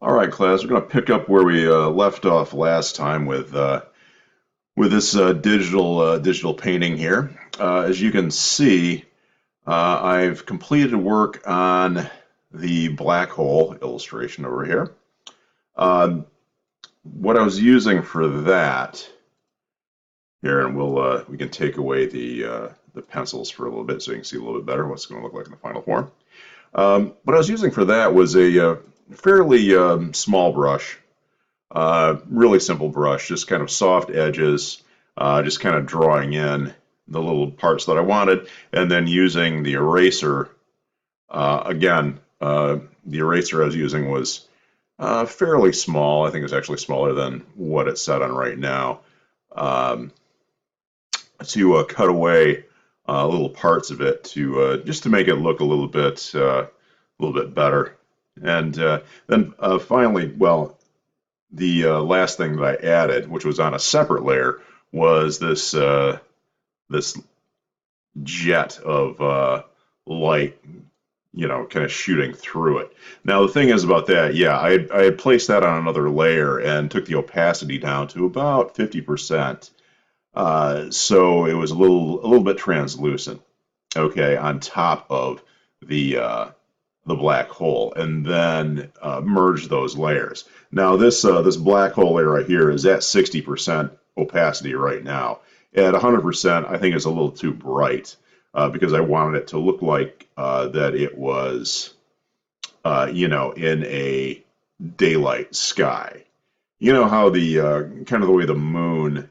All right, class, we're going to pick up where we left off last time with this digital painting here. As you can see, I've completed work on the black hole illustration over here. What I was using for that here, and we can take away the pencils for a little bit so you can see a little bit better what it's going to look like in the final form. What I was using for that was a fairly small brush, really simple brush, just kind of soft edges, just kind of drawing in the little parts that I wanted, and then using the eraser. Again, the eraser I was using was fairly small. I think it's actually smaller than what it's set on right now, um, to cut away little parts of it to just to make it look a little bit better. And then finally, well, the last thing that I added, which was on a separate layer, was this jet of light, kind of shooting through it. Now the thing is about that, yeah, I had placed that on another layer and took the opacity down to about 50%. So it was a little bit translucent. Okay, on top of the black hole, and then merge those layers. Now this black hole layer right here is at 60% opacity right now. At 100%, I think it's a little too bright because I wanted it to look like that it was, in a daylight sky. You know how the kind of the way the moon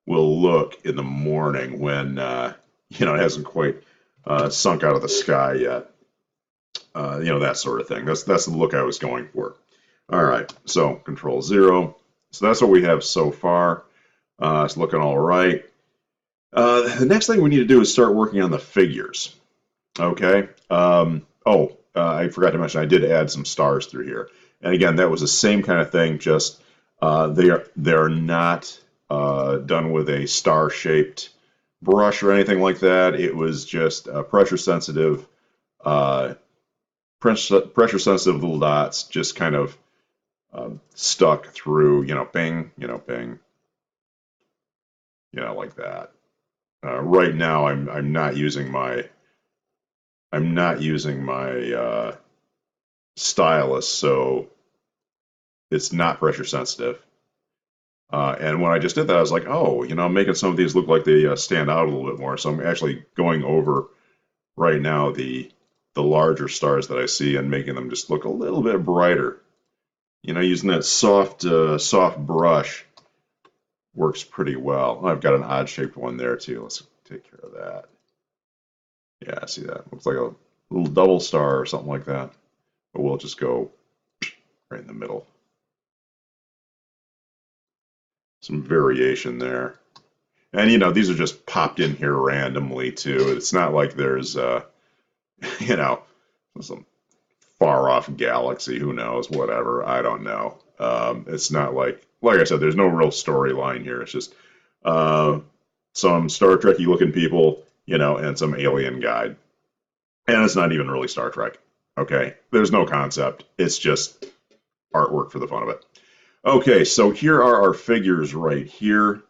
will look in the morning when it hasn't quite sunk out of the sky yet. That sort of thing. That's the look I was going for. All right, so Control 0. So that's what we have so far. It's looking all right. The next thing we need to do is start working on the figures. Okay. I forgot to mention I did add some stars through here, and again that was the same kind of thing. Just they're not done with a star-shaped brush or anything like that. It was just pressure sensitive. Pressure sensitive little dots just kind of stuck through, bing, bing, like that. Right now, I'm not using my stylus, so it's not pressure sensitive. And when I just did that, I was like, oh, I'm making some of these look like they stand out a little bit more. So I'm actually going over right now the larger stars that I see and making them just look a little bit brighter. Using that soft brush works pretty well. I've got an odd shaped one there too. Let's take care of that. Yeah, see that? Looks like a little double star or something like that. But we'll just go right in the middle. Some variation there. And these are just popped in here randomly too. It's not like there's some far off galaxy, who knows, whatever, I don't know. It's not like I said, there's no real storyline here. It's just some Star Trekky looking people, and some alien guide. And it's not even really Star Trek. Okay, there's no concept. It's just artwork for the fun of it. Okay, so here are our figures right here.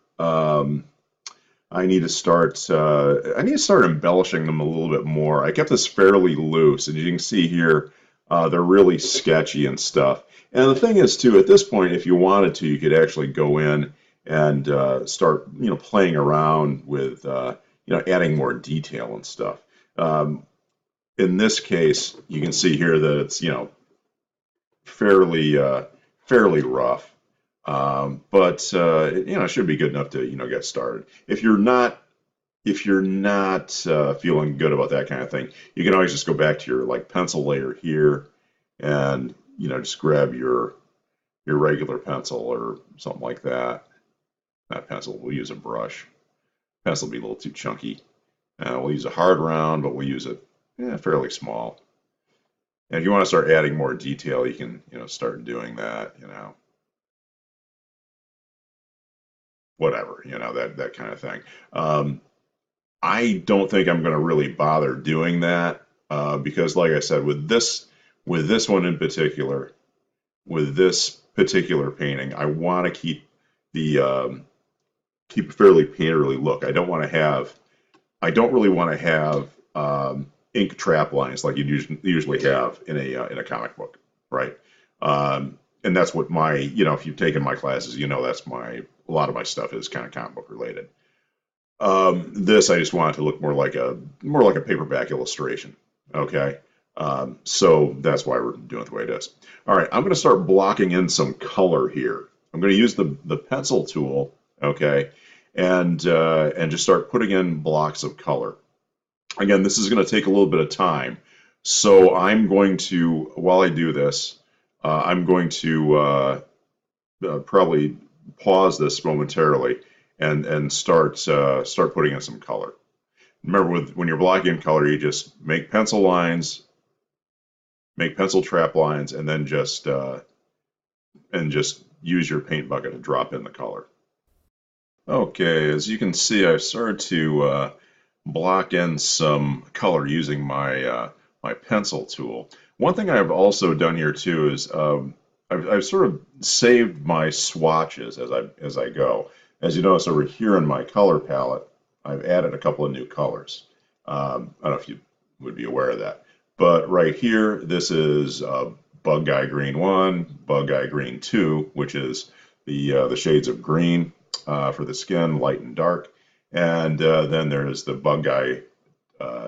I need to start embellishing them a little bit more. I kept this fairly loose, and you can see here they're really sketchy and stuff. And the thing is, too, at this point, if you wanted to, you could actually go in and start, playing around with, adding more detail and stuff. In this case, you can see here that it's, fairly fairly rough. But it should be good enough to get started. If you're not feeling good about that kind of thing, you can always just go back to your pencil layer here, and just grab your regular pencil or something like that. Not pencil. We'll use a brush. Pencil will be a little too chunky. We'll use a hard round, but we'll use it fairly small. And if you want to start adding more detail, you can start doing that. Whatever, that kind of thing. I don't think I'm going to really bother doing that because, like I said, with this one in particular, with this particular painting, I want to keep the keep a fairly painterly look. I don't really want to have ink trap lines like you usually have in a comic book, right? And that's what my, if you've taken my classes, that's a lot of my stuff is kind of comic book related. This I just want it to look more like a paperback illustration. Okay. So that's why we're doing it the way it is. All right, I'm going to start blocking in some color here. I'm going to use the pencil tool, okay, and just start putting in blocks of color. Again, this is going to take a little bit of time, so I'm going to, while I do this, I'm going to probably pause this momentarily and start putting in some color. Remember, when you're blocking in color, you just make pencil lines, make pencil trap lines, and then just use your paint bucket to drop in the color. Okay, as you can see, I've started to block in some color using my pencil tool. One thing I've also done here too is I've sort of saved my swatches as I go. As you notice over here in my color palette, I've added a couple of new colors. I don't know if you would be aware of that. But right here, this is Bug Guy Green 1, Bug Guy Green 2, which is the shades of green for the skin, light and dark. And then there's the Bug Guy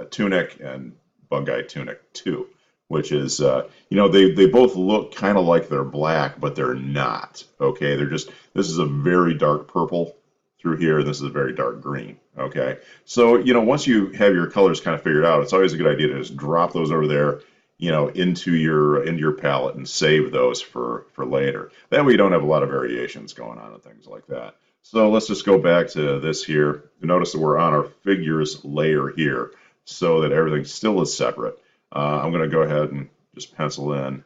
Tunic and Bug Guy Tunic 2, which is, they both look kind of like they're black, but they're not. Okay, this is a very dark purple through here, and this is a very dark green. Okay, so once you have your colors kind of figured out, it's always a good idea to just drop those over there, into your palette and save those for later. That way you don't have a lot of variations going on and things like that. So let's just go back to this here. Notice that we're on our figures layer here, so that everything still is separate. I'm going to go ahead and just pencil in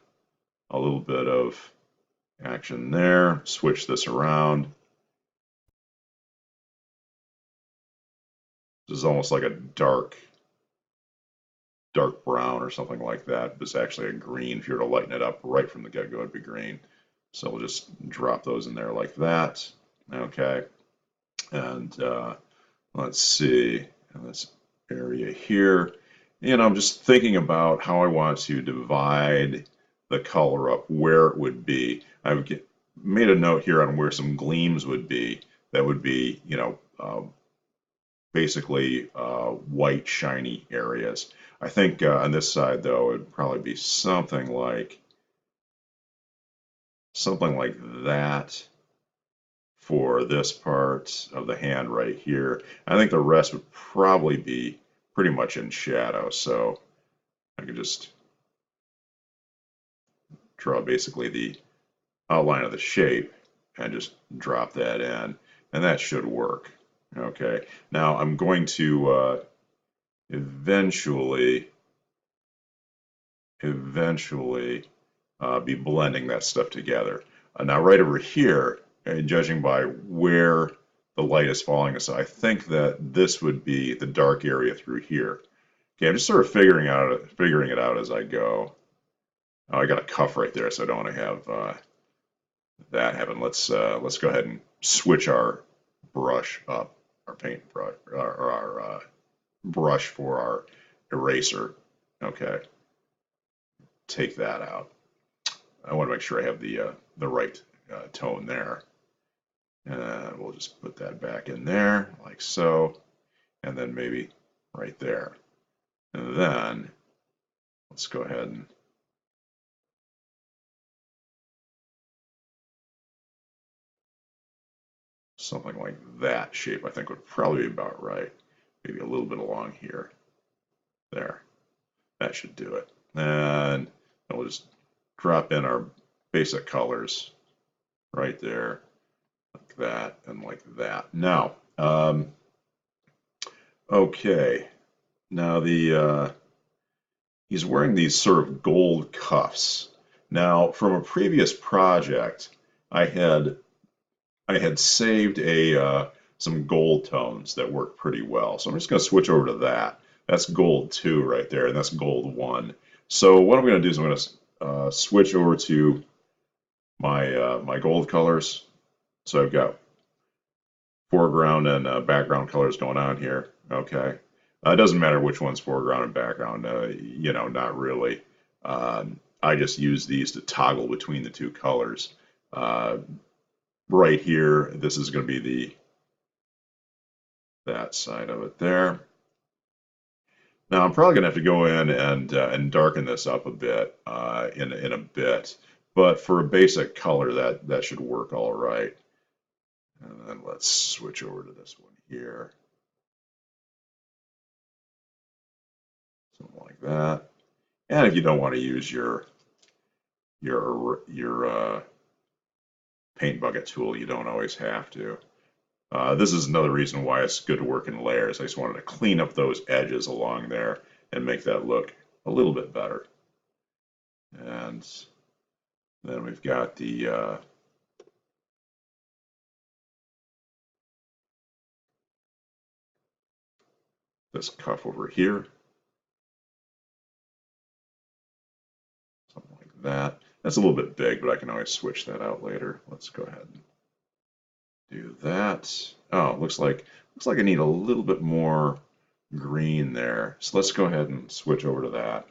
a little bit of action there. Switch this around. This is almost like a dark brown or something like that. It's actually a green. If you were to lighten it up right from the get-go, it'd be green. So we'll just drop those in there like that. Okay. And let's see, in this area here, I'm just thinking about how I want to divide the color up, where it would be. I've made a note here on where some gleams would be. That would be, basically white, shiny areas. I think on this side, though, it would probably be something like that for this part of the hand right here. I think the rest would probably be pretty much in shadow, so I could just draw basically the outline of the shape and just drop that in, and that should work. Okay, now I'm going to eventually be blending that stuff together. Now right over here, judging by where the light is falling, so I think that this would be the dark area through here. Okay, I'm just sort of figuring it out as I go. Oh, I got a cuff right there, so I don't want to have that happen. Let's go ahead and switch our brush up, our paint brush, our brush for our eraser. Okay, take that out. I want to make sure I have the right tone there. And we'll just put that back in there like so, and then maybe right there. And then let's go ahead and something like that shape I think would probably be about right. Maybe a little bit along here. There. That should do it. And we'll just drop in our basic colors right there, like that, and like that. Now, okay. Now he's wearing these sort of gold cuffs. Now, from a previous project, I had saved some gold tones that work pretty well. So I'm just going to switch over to that. That's gold 2 right there, and that's gold 1. So what I'm going to do is I'm going to switch over to my gold colors. So I've got foreground and background colors going on here. Okay. It doesn't matter which one's foreground and background, you know, not really. I just use these to toggle between the two colors. Right here, this is going to be that side of it there. Now I'm probably going to have to go in and darken this up a bit in a bit, but for a basic color that should work all right. And then let's switch over to this one here. Something like that. And if you don't want to use your paint bucket tool, you don't always have to. This is another reason why it's good to work in layers. I just wanted to clean up those edges along there and make that look a little bit better. And then we've got the this cuff over here. Something like that. That's a little bit big, but I can always switch that out later. Let's go ahead and do that. Oh, looks like I need a little bit more green there. So let's go ahead and switch over to that.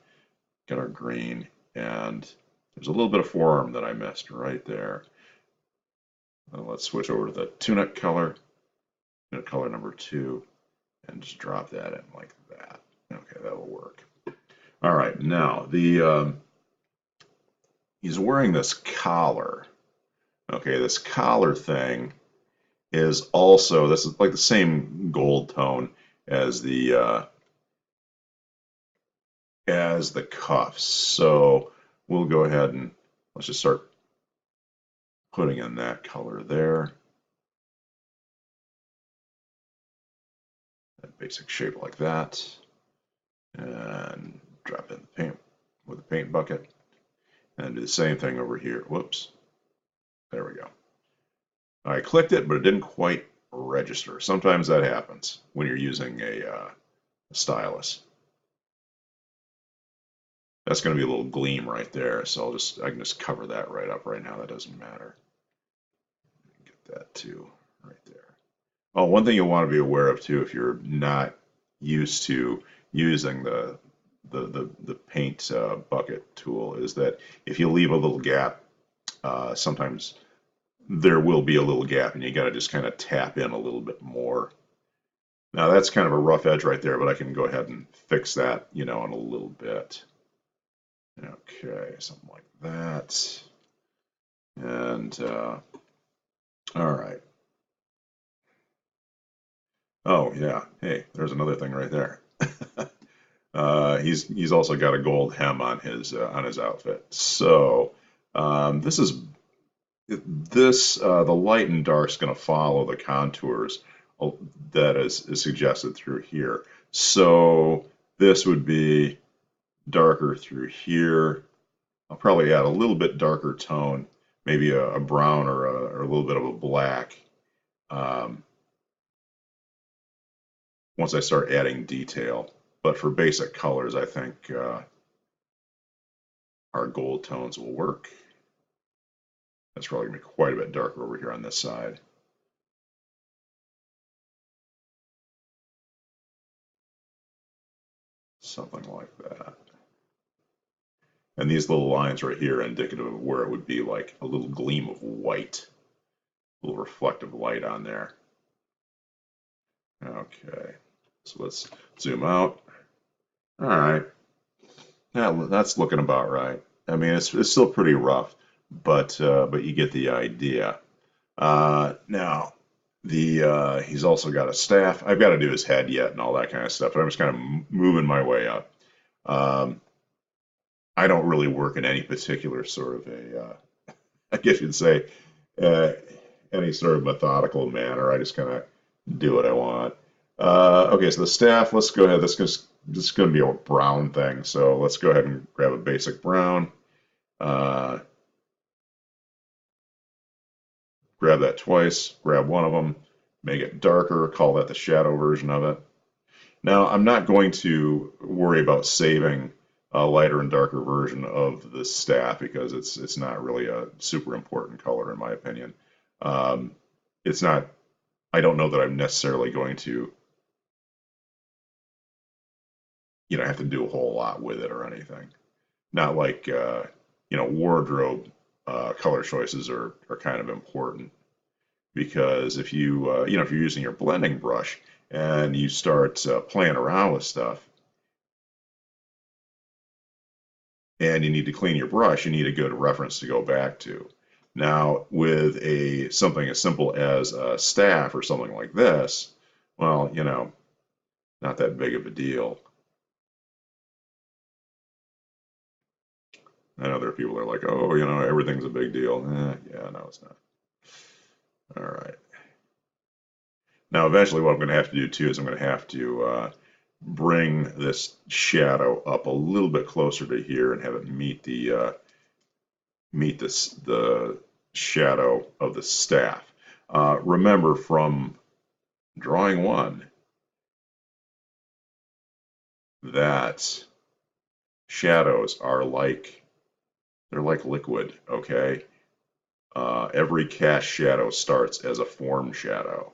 Get our green, and there's a little bit of forearm that I missed right there. Let's switch over to the tunic color number 2, and just drop that in like that. Okay, that'll work. All right, now he's wearing this collar. Okay, this collar thing is also, this is like the same gold tone as the cuffs. So we'll go ahead and let's just start putting in that color there. A basic shape like that. And drop in the paint with a paint bucket. And do the same thing over here. Whoops. There we go. I clicked it, but it didn't quite register. Sometimes that happens when you're using a stylus. That's going to be a little gleam right there, so I can just cover that right up right now. That doesn't matter. Get that too right there. Oh, one thing you'll want to be aware of too, if you're not used to using the paint bucket tool, is that if you leave a little gap, sometimes there will be a little gap, and you got to just kind of tap in a little bit more. Now that's kind of a rough edge right there, but I can go ahead and fix that, you know, in a little bit. Okay, something like that. And all right. Oh yeah, hey, there's another thing right there. He's also got a gold hem on his outfit. So the light and dark is going to follow the contours that is suggested through here. So this would be darker through here. I'll probably add a little bit darker tone, maybe a brown or a little bit of a black. Once I start adding detail. But for basic colors, I think our gold tones will work. That's probably going to be quite a bit darker over here on this side. Something like that. And these little lines right here are indicative of where it would be like a little gleam of white, a little reflective light on there. Okay, so let's zoom out. All right, that's looking about right. I mean, it's still pretty rough, but you get the idea. Now, he's also got a staff. I've got to do his head yet and all that kind of stuff, but I'm just kind of moving my way up. I don't really work in any particular sort of I guess you'd say, any sort of methodical manner. I just kind of do what I want. Okay, so the staff, let's go ahead. This is going to be a brown thing, so let's go ahead and grab a basic brown. Grab that twice, grab one of them, make it darker, call that the shadow version of it. Now, I'm not going to worry about saving a lighter and darker version of the staff because it's not really a super important color in my opinion. Um, it's not. I don't know that I'm necessarily going to, have to do a whole lot with it or anything. Not like wardrobe color choices are kind of important because if if you're using your blending brush and you start playing around with stuff and you need to clean your brush, you need a good reference to go back to. Now, with something as simple as a staff or something like this, well, not that big of a deal. I know there are people that are like, oh, everything's a big deal. Yeah, no, it's not. All right. Now, eventually, what I'm going to have to do too is I'm going to have to bring this shadow up a little bit closer to here and have it meet the shadow of the staff. Remember from drawing one that shadows they're like liquid, okay? Every cast shadow starts as a form shadow,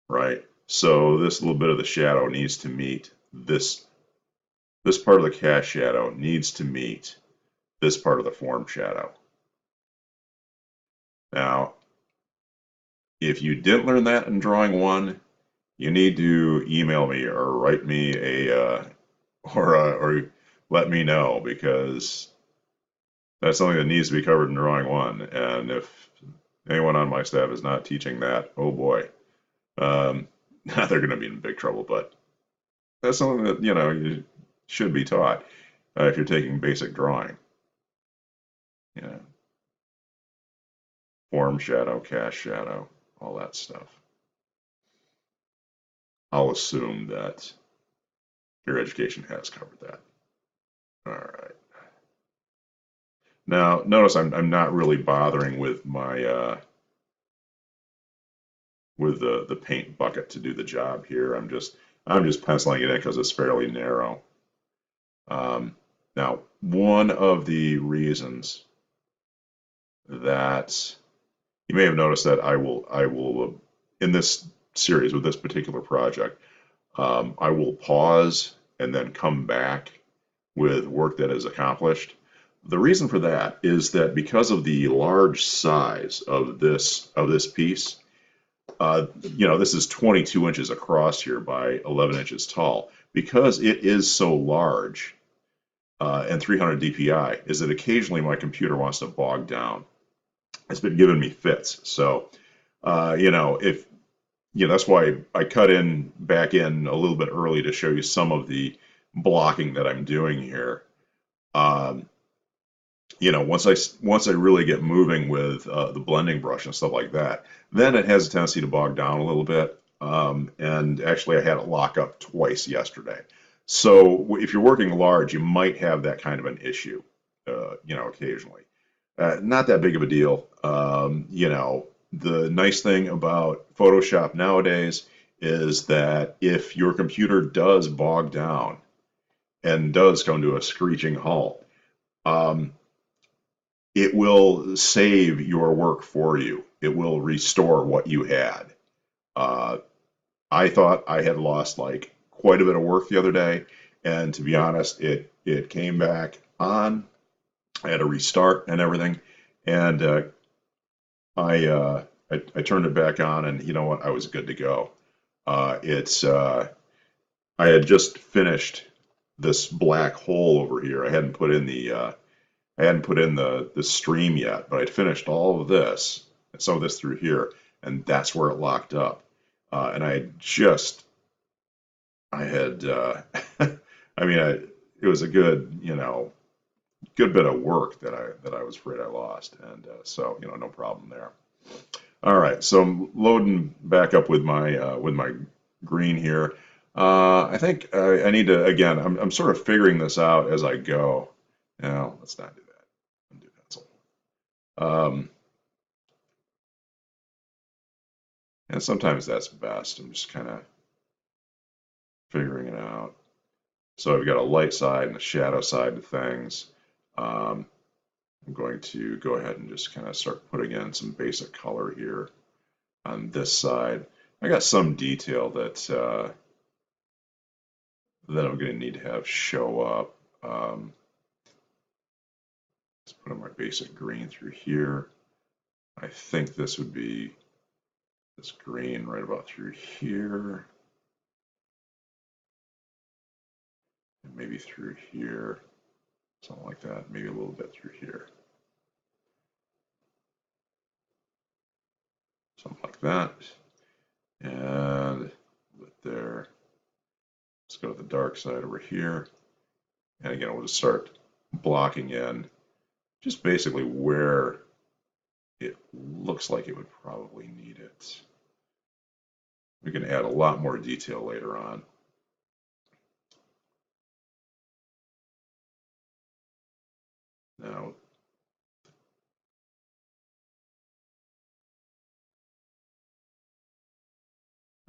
right? So this little bit of the shadow needs to meet this part of the cast shadow needs to meet this part of the form shadow. Now, if you didn't learn that in drawing one, you need to email me or write me or let me know because that's something that needs to be covered in drawing one. And if anyone on my staff is not teaching that, oh boy, they're going to be in big trouble. But that's something that you should be taught if you're taking basic drawing. Yeah, form shadow, cast shadow, all that stuff. I'll assume that your education has covered that. All right. Now, notice I'm not really bothering with my with the paint bucket to do the job here. I'm just penciling it in because it's fairly narrow. Now, one of the reasons that you may have noticed that I will in this series with this particular project, I will pause and then come back with work that is accomplished. The reason for that is that because of the large size of this piece, this is 22 inches across here by 11 inches tall. Because it is so large and 300 DPI, is that occasionally my computer wants to bog down. It's been giving me fits. So, if that's why I cut back in a little bit early to show you some of the blocking that I'm doing here. Um, once I really get moving with the blending brush and stuff like that, then it has a tendency to bog down a little bit. And actually, I had it lock up twice yesterday. So if you're working large, you might have that kind of an issue, occasionally. Not that big of a deal. The nice thing about Photoshop nowadays is that if your computer does bog down and does come to a screeching halt, um, it will save your work for you. It will restore what you had. Uh, I thought I had lost like quite a bit of work the other day, and to be honest, it came back on. I had to restart and everything, and I turned it back on, and you know what? I was good to go. It's I had just finished this black hole over here. I hadn't put in the stream yet, but I'd finished all of this and some of this through here, and that's where it locked up. And I had, I mean, it was a good, good bit of work that I was afraid I lost, and so no problem there. All right, so I'm loading back up with my green here. I think I need to again. I'm sort of figuring this out as I go. No, let's not do that. Undo pencil. Um, and sometimes that's best. I'm just kind of figuring it out. So I've got a light side and a shadow side to things. Um, I'm going to go ahead and just kind of start putting in some basic color here on this side. I got some detail that I'm going to need to have show up. Let's put in my basic green through here. I think this would be this green right about through here. And maybe through here. Something like that. Maybe a little bit through here. Something like that. And there. Let's go to the dark side over here. And again, we'll just start blocking in just basically where it looks like it would probably need it. We can add a lot more detail later on. Now,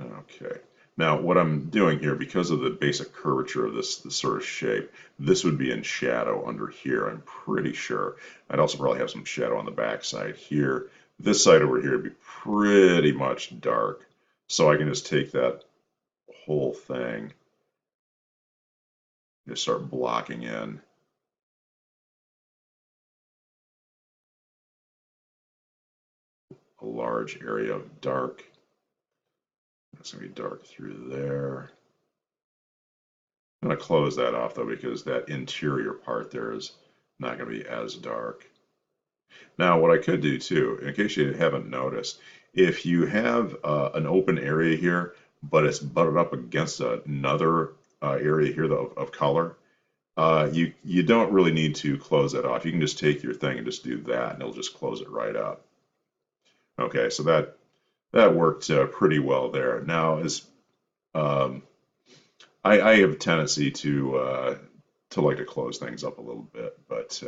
okay. Now, what I'm doing here, because of the basic curvature of this sort of shape, this would be in shadow under here, I'm pretty sure. I'd also probably have some shadow on the back side here. This side over here would be pretty much dark. So I can just take that whole thing, just start blocking in. A large area of dark. It's going to be dark through there. I'm going to close that off though because that interior part there is not going to be as dark. Now what I could do too, in case you haven't noticed, if you have an open area here, but it's butted up against another area here of color, you don't really need to close that off. You can just take your thing and just do that, and it'll just close it right up. Okay, so that worked pretty well there. Now, um, I have a tendency to like to close things up a little bit, but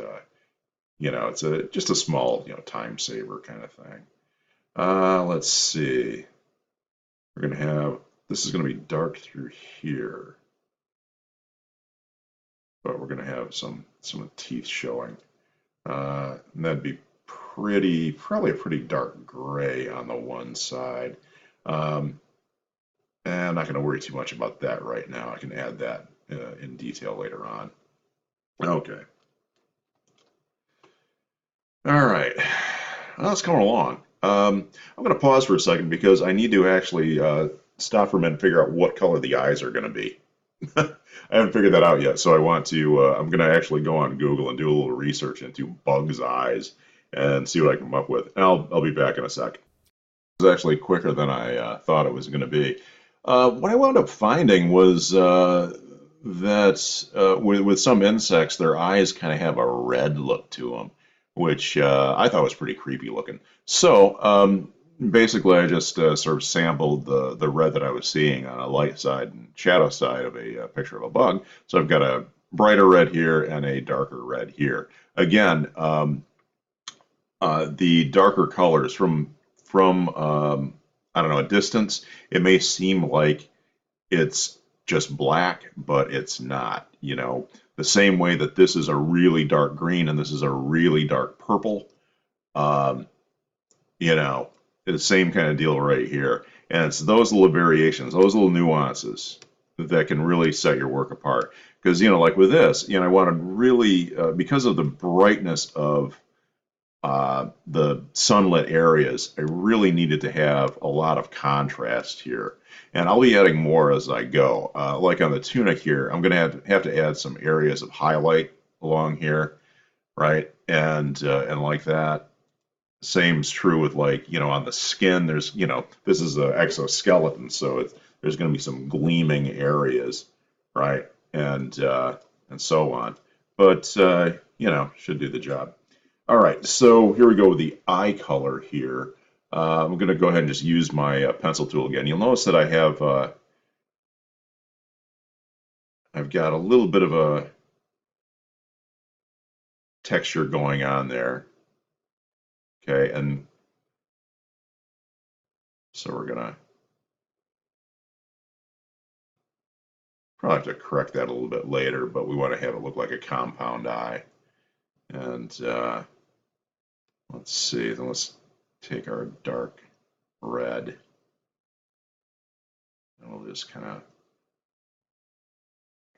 it's just a small time saver kind of thing. Let's see. We're gonna have this is gonna be dark through here, but we're gonna have some teeth showing. And that'd be probably a pretty dark gray on the one side. Um, and I'm not going to worry too much about that right now. I can add that in detail later on. Okay. All right. Well, it's coming along. I'm going to pause for a second because I need to actually stop for a minute and figure out what color the eyes are going to be. I haven't figured that out yet, so I want to. I'm going to actually go on Google and do a little research into bugs' eyes and see what I can come up with. And I'll be back in a sec. It was actually quicker than I thought it was going to be. What I wound up finding was that with some insects, their eyes kind of have a red look to them, which I thought was pretty creepy looking. So basically, I just sort of sampled the red that I was seeing on a light side and shadow side of a picture of a bug. So I've got a brighter red here and a darker red here. Again, the darker colors from I don't know, a distance, it may seem like it's just black, but it's not. The same way that this is a really dark green and this is a really dark purple. Um, you know, the same kind of deal right here. And it's those little variations, those little nuances that can really set your work apart. Because, like with this, I wanted really, because of the brightness of the sunlit areas, I really needed to have a lot of contrast here. And I'll be adding more as I go. Like on the tunic here, I'm going to have to add some areas of highlight along here, right? And like that. Same's true with on the skin. There's this is an exoskeleton, so there's going to be some gleaming areas, right? And so on. But should do the job. All right, so here we go with the eye color here. I'm going to go ahead and just use my pencil tool again. You'll notice that I've got a little bit of a texture going on there. Okay, and so we're gonna Probably have to correct that a little bit later, but we want to have it look like a compound eye. And let's see, then let's take our dark red, and we'll just kind of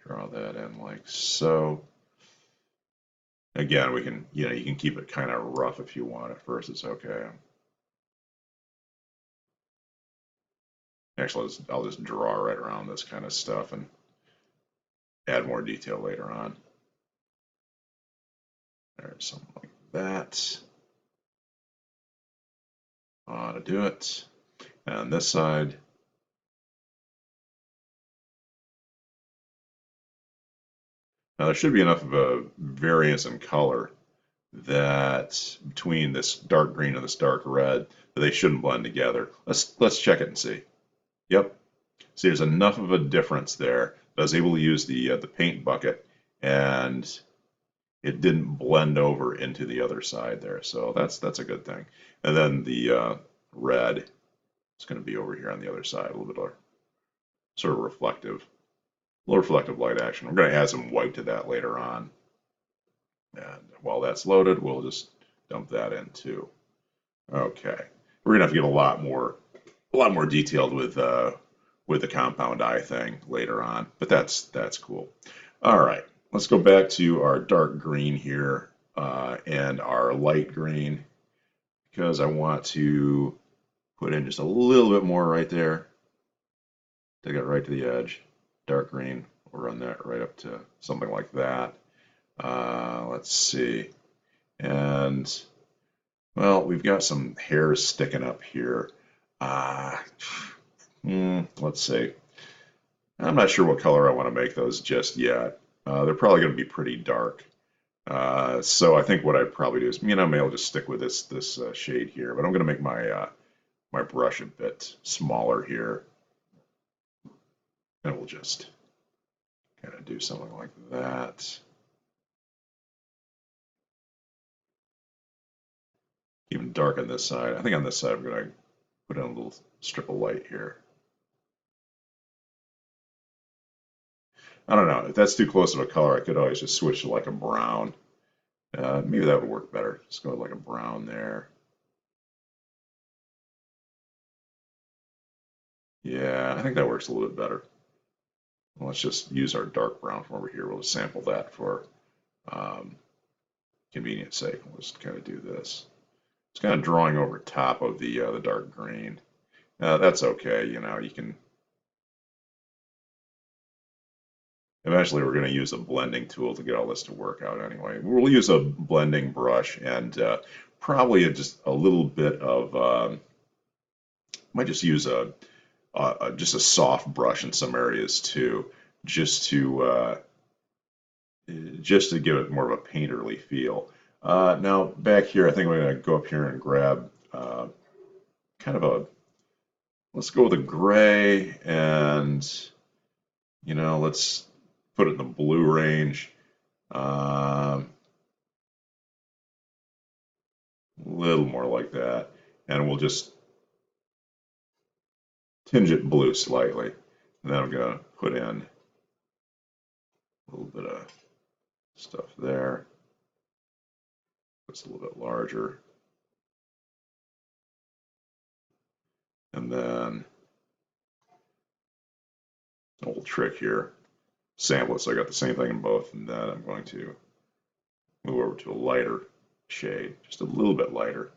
draw that in like so. Again, we can, you can keep it kind of rough if you want. At first, it's okay. Actually, I'll just draw right around this kind of stuff and add more detail later on. There's something like that. Ought to do it. And on this side, now there should be enough of a variance in color that between this dark green and this dark red that they shouldn't blend together. Let's check it and see. Yep. See, there's enough of a difference there. I was able to use the paint bucket, and it didn't blend over into the other side there. So that's a good thing. And then the red is going to be over here on the other side, a little bit of sort of reflective, a little reflective light action. We're going to add some white to that later on. And while that's loaded, we'll just dump that in too. Okay, we're gonna have to get a lot more detailed with the compound eye thing later on, but that's cool. All right, let's go back to our dark green here and our light green, because I want to put in just a little bit more right there. Take it right to the edge. Dark green, we'll run that right up to something like that. Let's see. And, well, we've got some hairs sticking up here. Let's see. I'm not sure what color I want to make those just yet. They're probably going to be pretty dark. So I think what I'd probably do is, maybe I'll just stick with this shade here, but I'm going to make my my brush a bit smaller here. And we'll just kind of do something like that. Even darken this side. I think on this side I'm going to put in a little strip of light here. I don't know. If that's too close of a color, I could always just switch to like a brown. Maybe that would work better. Just go with like a brown there. Yeah, I think that works a little bit better. Let's just use our dark brown from over here. We'll just sample that for convenience sake. We'll just kind of do this. It's kind of drawing over top of the dark green. That's okay. You can. Eventually, we're going to use a blending tool to get all this to work out anyway. We'll use a blending brush and probably just a little bit of. Might just use just a soft brush in some areas too, just to give it more of a painterly feel. Now back here, I think I'm going to go up here and grab kind of a. Let's go with a gray, and let's put it in the blue range. A little more like that, and we'll just tinge it blue slightly. And then I'm going to put in a little bit of stuff there. It's a little bit larger. And then a little trick here. Sample it so I got the same thing in both, and then I'm going to move over to a lighter shade, just a little bit lighter.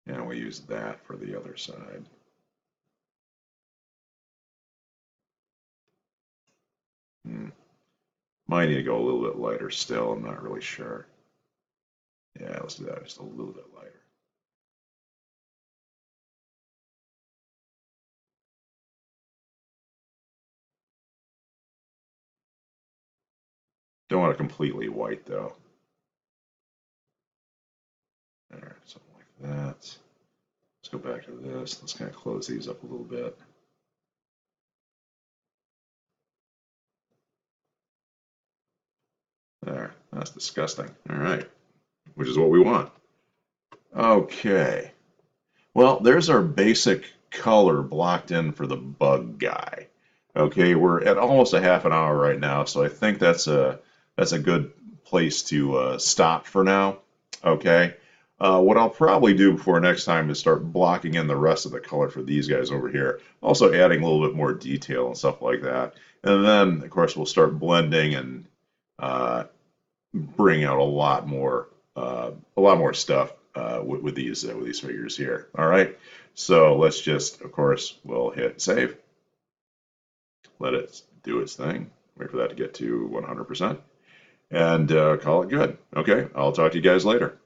And we use that for the other side. Might need to go a little bit lighter still, I'm not really sure. Yeah, let's do that just a little bit lighter. Don't want it completely white though. There, something like that. Let's go back to this. Let's kind of close these up a little bit. There, that's disgusting. All right, which is what we want. Okay, well, there's our basic color blocked in for the bug guy. Okay, we're at almost a half an hour right now, so I think that's a good place to stop for now. Okay. What I'll probably do before next time is start blocking in the rest of the color for these guys over here. Also adding a little bit more detail and stuff like that. And then, of course, we'll start blending and bring out a lot more stuff with these figures here. All right. So let's just, of course, we'll hit save, let it do its thing, wait for that to get to 100%, and call it good. Okay, I'll talk to you guys later.